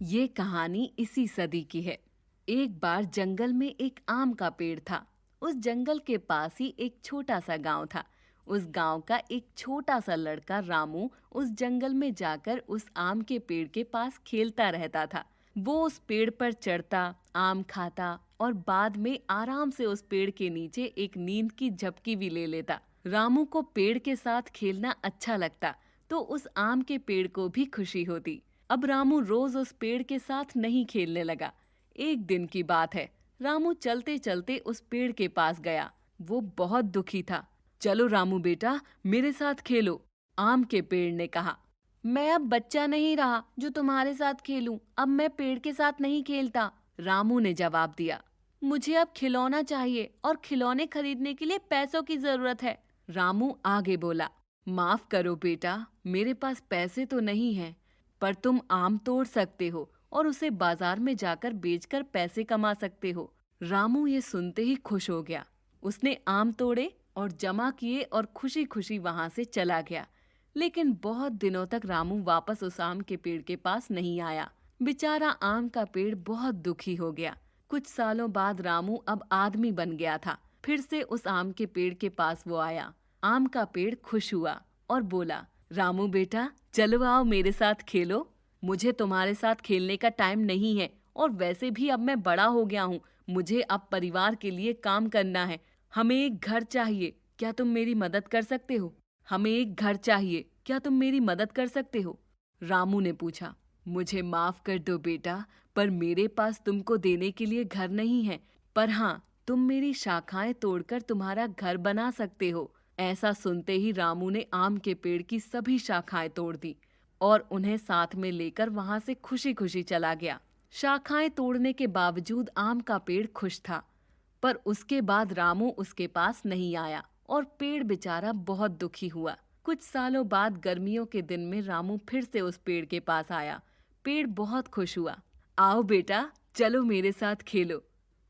ये कहानी इसी सदी की है। एक बार जंगल में एक आम का पेड़ था। उस जंगल के पास ही एक छोटा सा गांव था। उस गांव का एक छोटा सा लड़का रामू उस जंगल में जाकर उस आम के पेड़ के पास खेलता रहता था। वो उस पेड़ पर चढ़ता, आम खाता और बाद में आराम से उस पेड़ के नीचे एक नींद की झपकी भी ले लेता। रामू को पेड़ के साथ खेलना अच्छा लगता, तो उस आम के पेड़ को भी खुशी होती। अब रामू रोज उस पेड़ के साथ नहीं खेलने लगा। एक दिन की बात है, रामू चलते चलते उस पेड़ के पास गया। वो बहुत दुखी था। चलो रामू बेटा, मेरे साथ खेलो, आम के पेड़ ने कहा। मैं अब बच्चा नहीं रहा जो तुम्हारे साथ खेलूं। अब मैं पेड़ के साथ नहीं खेलता, रामू ने जवाब दिया। मुझे अब खिलौना चाहिए और खिलौने खरीदने के लिए पैसों की जरूरत है, रामू आगे बोला। माफ करो बेटा, मेरे पास पैसे तो नहीं हैं, पर तुम आम तोड़ सकते हो और उसे बाजार में जाकर बेचकर पैसे कमा सकते हो। रामू ये सुनते ही खुश हो गया। उसने आम तोड़े और जमा किए और खुशी खुशी वहां से चला गया। लेकिन बहुत दिनों तक रामू वापस उस आम के पेड़ के पास नहीं आया। बेचारा आम का पेड़ बहुत दुखी हो गया। कुछ सालों बाद रामू अब आदमी बन गया था। फिर से उस आम के पेड़ के पास वो आया। आम का पेड़ खुश हुआ और बोला, रामू बेटा, चलो आओ मेरे साथ खेलो। मुझे तुम्हारे साथ खेलने का टाइम नहीं है और वैसे भी अब मैं बड़ा हो गया हूँ। मुझे अब परिवार के लिए काम करना है। हमें एक घर चाहिए, क्या तुम मेरी मदद कर सकते हो? हमें एक घर चाहिए, क्या तुम मेरी मदद कर सकते हो? रामू ने पूछा। मुझे माफ कर दो बेटा, पर मेरे पास तुमको देने के लिए घर नहीं है। पर हाँ, तुम मेरी शाखाएं तोड़कर तुम्हारा घर बना सकते हो। ऐसा सुनते ही रामू ने आम के पेड़ की सभी शाखाएं तोड़ दी और उन्हें साथ में लेकर वहां से खुशी खुशी चला गया। शाखाएं तोड़ने के बावजूद आम का पेड़ खुश था, पर उसके बाद रामू उसके पास नहीं आया और पेड़ बेचारा बहुत दुखी हुआ। कुछ सालों बाद गर्मियों के दिन में रामू फिर से उस पेड़ के पास आया। पेड़ बहुत खुश हुआ। आओ बेटा, चलो मेरे साथ खेलो।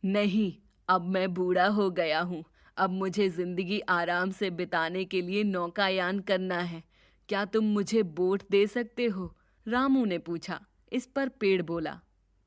नहीं, अब मैं बूढ़ा हो गया हूँ। अब मुझे जिंदगी आराम से बिताने के लिए नौकायान करना है। क्या तुम मुझे बोट दे सकते हो? रामू ने पूछा। इस पर पेड़ बोला,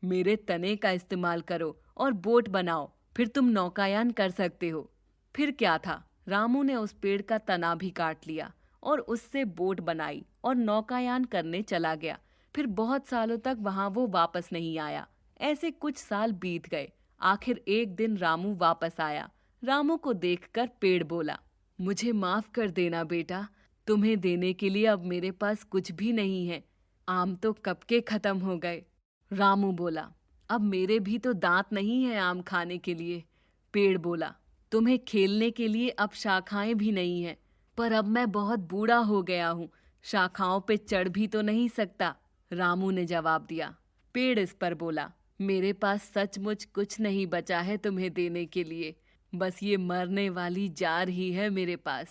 मेरे तने का इस्तेमाल करो और बोट बनाओ, फिर तुम नौकायान कर सकते हो। फिर क्या था, रामू ने उस पेड़ का तना भी काट लिया और उससे बोट बनाई और नौकायान करने चला गया। फिर बहुत सालों तक वहां वो वापस नहीं आया। ऐसे कुछ साल बीत गए। आखिर एक दिन रामू वापस आया। रामू को देखकर पेड़ बोला, मुझे माफ कर देना बेटा, तुम्हें देने के लिए अब मेरे पास कुछ भी नहीं है। आम तो कब के खत्म हो गए। रामू बोला, अब मेरे भी तो दांत नहीं है आम खाने के लिए। पेड़ बोला, तुम्हें खेलने के लिए अब शाखाएं भी नहीं है, पर अब मैं बहुत बूढ़ा हो गया हूँ, शाखाओं पे चढ़ भी तो नहीं सकता, रामू ने जवाब दिया। पेड़ इस पर बोला, मेरे पास सचमुच कुछ नहीं बचा है तुम्हें देने के लिए, बस ये मरने वाली जार ही है मेरे पास।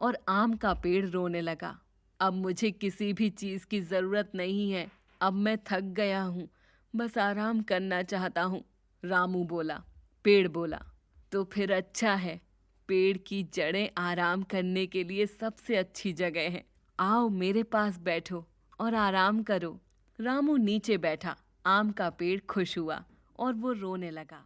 और आम का पेड़ रोने लगा। अब मुझे किसी भी चीज की जरूरत नहीं है, अब मैं थक गया हूँ, बस आराम करना चाहता हूँ, रामू बोला। पेड़ बोला, तो फिर अच्छा है, पेड़ की जड़ें आराम करने के लिए सबसे अच्छी जगह है। आओ मेरे पास बैठो और आराम करो। रामू नीचे बैठा। आम का पेड़ खुश हुआ और वो रोने लगा।